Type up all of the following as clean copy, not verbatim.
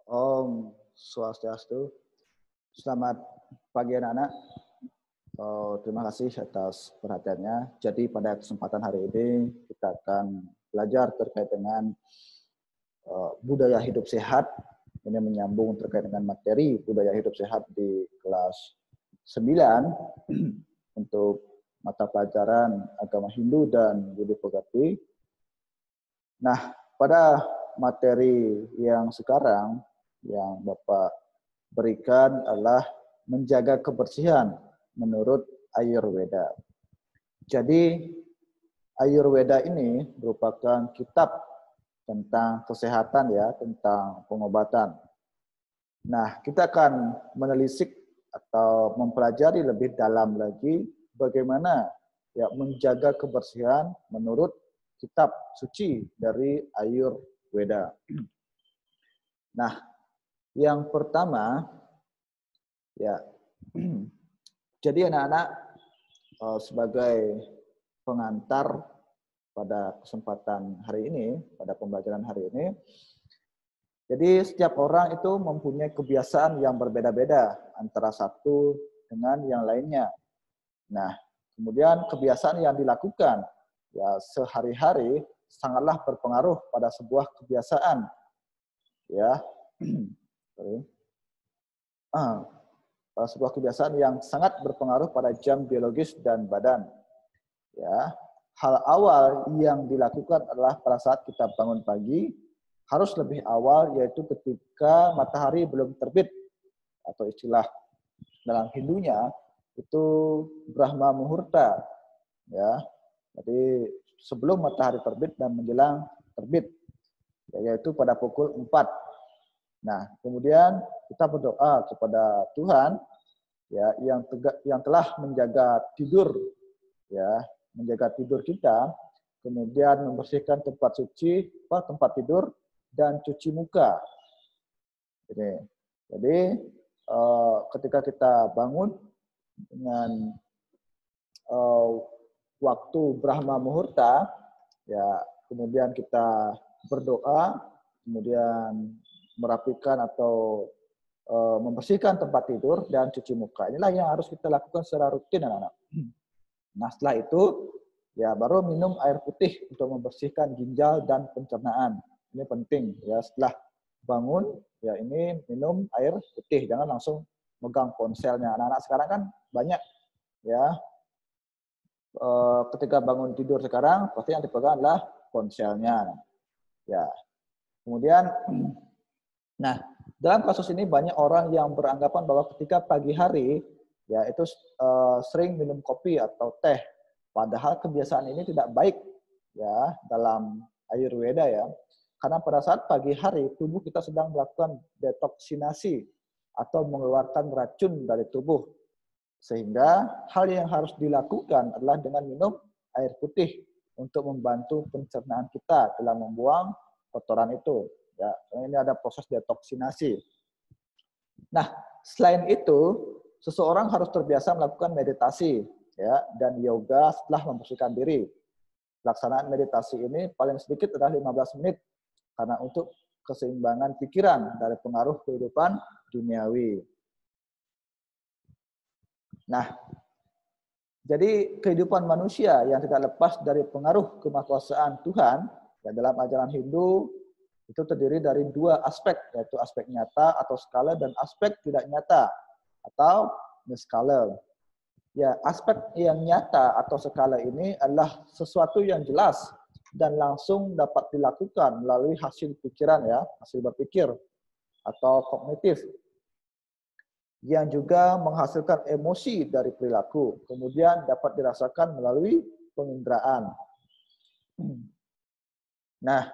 Om Swastiastu. Selamat pagi anak-anak. Terima kasih atas perhatiannya. Jadi pada kesempatan hari ini kita akan belajar terkait dengan budaya hidup sehat. Ini menyambung terkait dengan materi budaya hidup sehat di kelas 9 untuk mata pelajaran agama Hindu dan Budi Pekerti. Nah, pada materi yang sekarang yang Bapak berikan adalah menjaga kebersihan menurut Ayurveda. Jadi Ayurveda ini merupakan kitab tentang kesehatan ya, tentang pengobatan. Nah, kita akan menelisik atau mempelajari lebih dalam lagi bagaimana ya menjaga kebersihan menurut kitab suci dari Ayurveda. Nah, yang pertama ya jadi anak-anak sebagai pengantar pada kesempatan hari ini, pada pembelajaran hari ini. Jadi setiap orang itu mempunyai kebiasaan yang berbeda-beda antara satu dengan yang lainnya. Nah, kemudian kebiasaan yang dilakukan ya sehari-hari sangatlah berpengaruh pada sebuah kebiasaan. Ya. Sebuah kebiasaan yang sangat berpengaruh pada jam biologis dan badan. Ya, hal awal yang dilakukan adalah pada saat kita bangun pagi harus lebih awal, yaitu ketika matahari belum terbit atau istilah dalam Hindunya itu Brahma Muhurta. Ya, jadi sebelum matahari terbit dan menjelang terbit, yaitu pada pukul 4. Nah, kemudian kita berdoa kepada Tuhan ya yang telah menjaga tidur ya, menjaga tidur kita, kemudian membersihkan tempat suci, tempat tidur dan cuci muka. Jadi ketika kita bangun dengan waktu Brahma Muhurta ya, kemudian kita berdoa, kemudian merapikan atau membersihkan tempat tidur dan cuci muka. Inilah yang harus kita lakukan secara rutin, anak-anak. Nah, setelah itu ya baru minum air putih untuk membersihkan ginjal dan pencernaan. Ini penting ya, setelah bangun ya ini minum air putih, jangan langsung megang ponselnya. Anak-anak sekarang kan banyak ya ketika bangun tidur sekarang pasti yang dipegang adalah ponselnya. Ya. Kemudian nah, dalam kasus ini banyak orang yang beranggapan bahwa ketika pagi hari ya itu sering minum kopi atau teh. Padahal kebiasaan ini tidak baik ya dalam Ayurveda ya. Karena pada saat pagi hari tubuh kita sedang melakukan detoksinasi atau mengeluarkan racun dari tubuh. Sehingga hal yang harus dilakukan adalah dengan minum air putih untuk membantu pencernaan kita dalam membuang kotoran itu. Ya, ini ada proses detoksinasi. Nah, selain itu, seseorang harus terbiasa melakukan meditasi ya dan yoga setelah membersihkan diri. Pelaksanaan meditasi ini paling sedikit adalah 15 menit karena untuk keseimbangan pikiran dari pengaruh kehidupan duniawi. Nah, jadi kehidupan manusia yang tidak lepas dari pengaruh kemahakuasaan Tuhan ya, dalam ajaran Hindu itu terdiri dari dua aspek, yaitu aspek nyata atau skala dan aspek tidak nyata atau niskala. Ya, aspek yang nyata atau skala ini adalah sesuatu yang jelas dan langsung dapat dilakukan melalui hasil pikiran ya, hasil berpikir atau kognitif yang juga menghasilkan emosi dari perilaku, kemudian dapat dirasakan melalui penginderaan. Nah,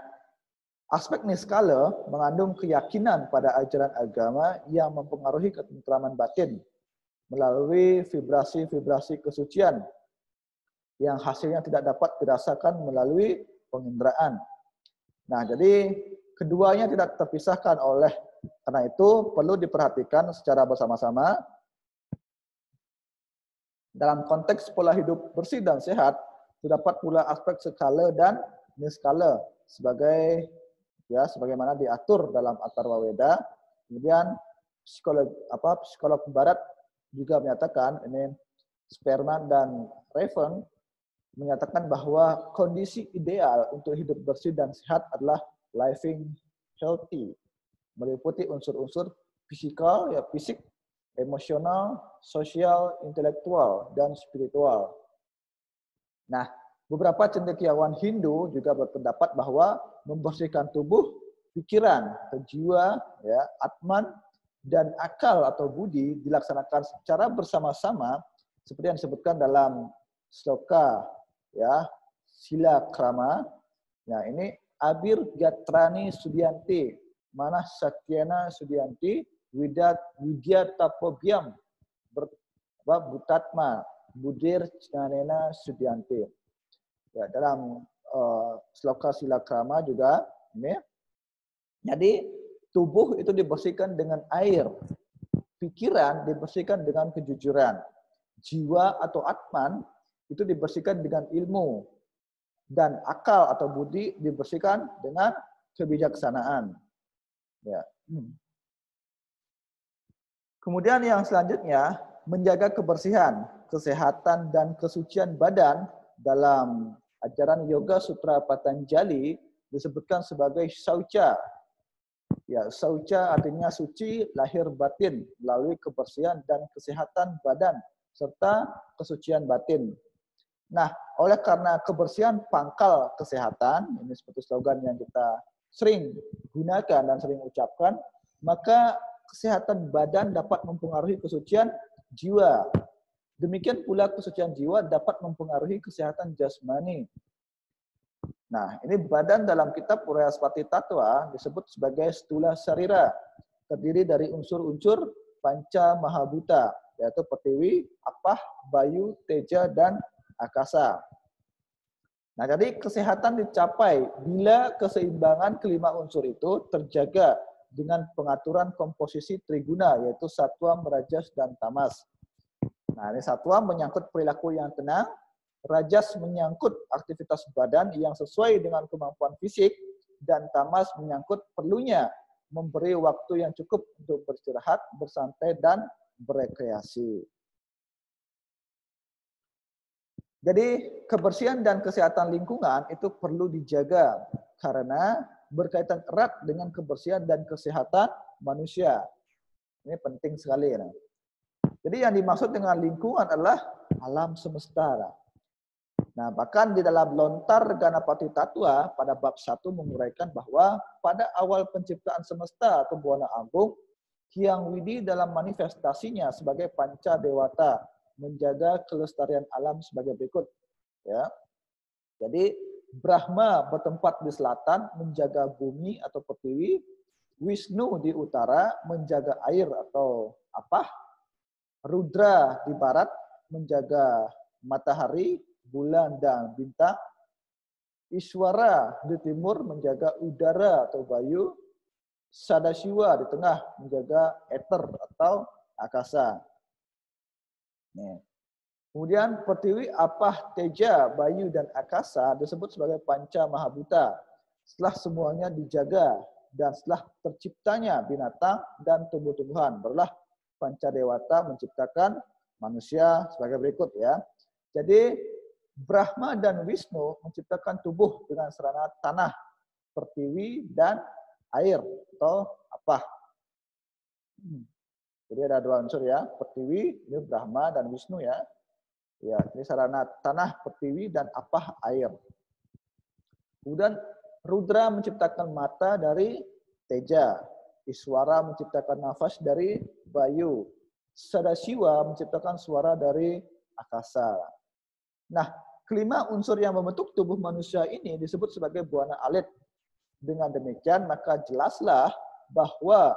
aspek niskala mengandung keyakinan pada ajaran agama yang mempengaruhi ketentraman batin melalui vibrasi-vibrasi kesucian yang hasilnya tidak dapat dirasakan melalui penginderaan. Nah, jadi keduanya tidak terpisahkan oleh karena itu perlu diperhatikan secara bersama-sama. Dalam konteks pola hidup bersih dan sehat, terdapat pula aspek skala dan niskala sebagai ya sebagaimana diatur dalam Atharva Veda Kemudian psikolog barat juga menyatakan, ini Spearman dan Raven menyatakan bahwa kondisi ideal untuk hidup bersih dan sehat adalah living healthy, meliputi unsur-unsur fisikal, ya fisik, emosional, sosial, intelektual, dan spiritual. Nah, beberapa cendekiawan Hindu juga berpendapat bahwa membersihkan tubuh, pikiran, jiwa, ya, atman, dan akal atau budi dilaksanakan secara bersama-sama seperti yang disebutkan dalam sloka, ya, sila krama. Nah, ini Abir Gatrani Sudianti, Manah Satyana Sudianti, Widya Tapobiam, Butatma, Budir Cnanena Sudianti. Ya, dalam sloka sila krama juga ini. Jadi tubuh itu dibersihkan dengan air, pikiran dibersihkan dengan kejujuran, jiwa atau atman itu dibersihkan dengan ilmu, dan akal atau budi dibersihkan dengan kebijaksanaan. Ya. Kemudian yang selanjutnya, menjaga kebersihan, kesehatan, dan kesucian badan dalam ajaran Yoga Sutra Patanjali disebutkan sebagai saucha. Ya, saucha artinya suci lahir batin melalui kebersihan dan kesehatan badan serta kesucian batin. Nah, oleh karena kebersihan pangkal kesehatan, ini seperti slogan yang kita sering gunakan dan sering ucapkan, maka kesehatan badan dapat mempengaruhi kesucian jiwa. Demikian pula kesucian jiwa dapat mempengaruhi kesehatan jasmani. Nah, ini badan dalam kitab Urayaspati Tattva disebut sebagai stula sarira, terdiri dari unsur-unsur panca mahabhuta, yaitu pertiwi, apah, bayu, teja, dan akasa. Nah, jadi kesehatan dicapai bila keseimbangan kelima unsur itu terjaga dengan pengaturan komposisi triguna, yaitu sattva, rajas, dan tamas. Nah, ini sattva menyangkut perilaku yang tenang, rajas menyangkut aktivitas badan yang sesuai dengan kemampuan fisik, dan tamas menyangkut perlunya memberi waktu yang cukup untuk beristirahat, bersantai, dan berekreasi. Jadi kebersihan dan kesehatan lingkungan itu perlu dijaga karena berkaitan erat dengan kebersihan dan kesehatan manusia. Ini penting sekali. Jadi yang dimaksud dengan lingkungan adalah alam semesta. Nah, bahkan di dalam Lontar Ganapati Tattva pada bab 1 menguraikan bahwa pada awal penciptaan semesta atau Buana Agung, Hyang Widi dalam manifestasinya sebagai Panca Dewata menjaga kelestarian alam sebagai berikut. Ya. Jadi Brahma bertempat di selatan menjaga bumi atau pertiwi, Wisnu di utara menjaga air atau apah, Rudra di barat menjaga matahari, bulan, dan bintang, Iswara di timur menjaga udara atau bayu, Sadasiwa di tengah menjaga ether atau akasa. Nih. Kemudian pertiwi, apah, teja, bayu, dan akasa disebut sebagai panca mahabhuta. Setelah semuanya dijaga dan setelah terciptanya binatang dan tumbuh-tumbuhan, barulah panca dewata menciptakan manusia sebagai berikut ya. Jadi Brahma dan Wisnu menciptakan tubuh dengan sarana tanah, pertiwi, dan air atau apah. Jadi ada dua unsur ya, pertiwi, ini Brahma dan Wisnu ya. Ya, ini sarana tanah, pertiwi, dan apah air. Kemudian Rudra menciptakan mata dari teja, Iswara menciptakan nafas dari bayu, Sadasiwa menciptakan suara dari akasa. Nah, kelima unsur yang membentuk tubuh manusia ini disebut sebagai buana alit. Dengan demikian, maka jelaslah bahwa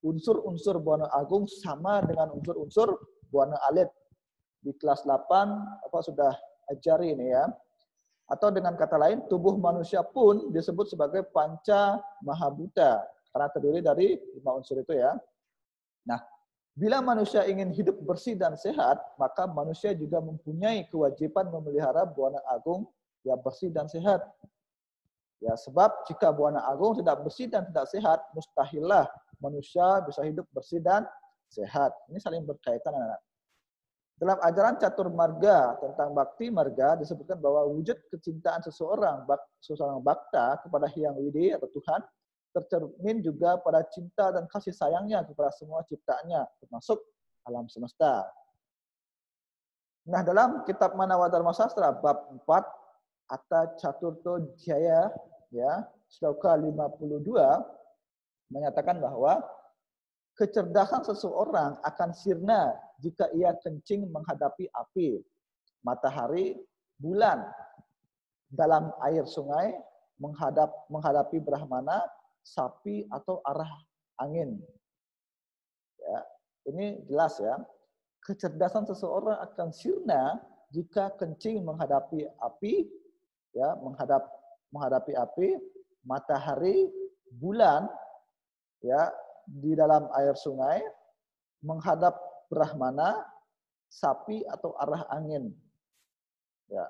unsur-unsur buana agung sama dengan unsur-unsur buana alit. Di kelas 8 sudah ajari ini ya. Atau dengan kata lain, tubuh manusia pun disebut sebagai panca mahabhuta karena terdiri dari 5 unsur itu ya. Nah, bila manusia ingin hidup bersih dan sehat, maka manusia juga mempunyai kewajiban memelihara buana agung yang bersih dan sehat. Ya, sebab jika buana agung tidak bersih dan tidak sehat, mustahillah manusia bisa hidup bersih dan sehat. Ini saling berkaitan, anak-anak. Dalam ajaran catur marga tentang bakti marga disebutkan bahwa wujud kecintaan seseorang bakta kepada Hyang Widi atau Tuhan tercermin juga pada cinta dan kasih sayangnya kepada semua ciptaannya, termasuk alam semesta. Nah, dalam kitab Manawa Dharma Sastra bab 4 Atta Caturto Jaya, ya, sloka 52 menyatakan bahwa kecerdasan seseorang akan sirna jika ia kencing menghadapi api, matahari, bulan, dalam air sungai, menghadapi Brahmana, sapi, atau arah angin. Ya, ini jelas ya. Kecerdasan seseorang akan sirna jika kencing menghadapi api, ya, menghadapi api, matahari, bulan, ya, di dalam air sungai, menghadap Brahmana, sapi, atau arah angin. Ya.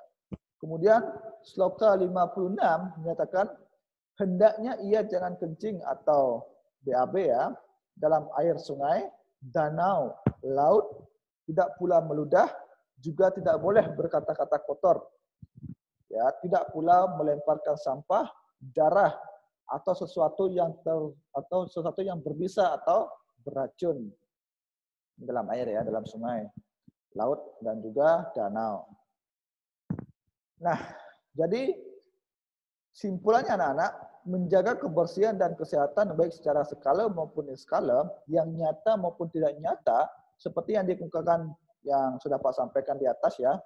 Kemudian sloka 56 menyatakan hendaknya ia jangan kencing atau BAB, ya, dalam air sungai, danau, laut, tidak pula meludah, juga tidak boleh berkata-kata kotor. Ya, tidak pula melemparkan sampah, darah, atau sesuatu yang berbisa atau beracun dalam air, ya, dalam sungai, laut, dan juga danau. Nah, jadi simpulannya anak-anak, menjaga kebersihan dan kesehatan baik secara skala maupun skala, yang nyata maupun tidak nyata, seperti yang dikemukakan yang sudah Pak sampaikan di atas, ya.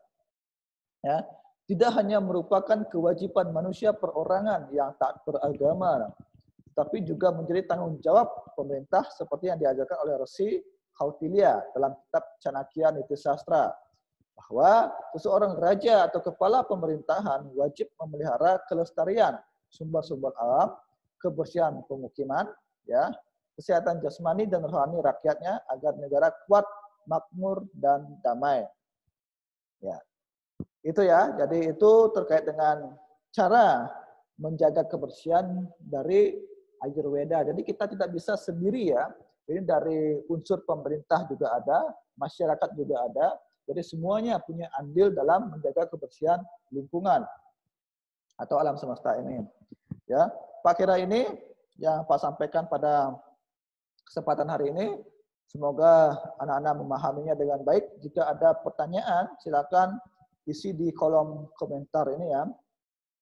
Ya, tidak hanya merupakan kewajiban manusia perorangan yang tak beragama, tapi juga menjadi tanggung jawab pemerintah seperti yang diajarkan oleh Resi Kautilya dalam kitab Chanakya Niti Sastra, bahwa seseorang raja atau kepala pemerintahan wajib memelihara kelestarian sumber-sumber alam, kebersihan pemukiman, ya, kesehatan jasmani dan rohani rakyatnya agar negara kuat, makmur, dan damai. Ya. Itu ya, jadi itu terkait dengan cara menjaga kebersihan dari Ayurveda. Jadi kita tidak bisa sendiri, ya. Jadi dari unsur pemerintah juga ada, masyarakat juga ada. Jadi semuanya punya andil dalam menjaga kebersihan lingkungan atau alam semesta ini. Ya, Pak kira ini yang Pak sampaikan pada kesempatan hari ini. Semoga anak-anak memahaminya dengan baik. Jika ada pertanyaan, silakan isi di kolom komentar ini, ya.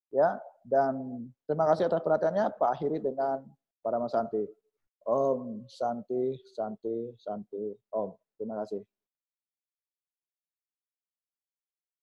Ya, dan terima kasih atas perhatiannya. Pak akhiri dengan Parama Santi. Om Santi Santi Santi Om. Terima kasih.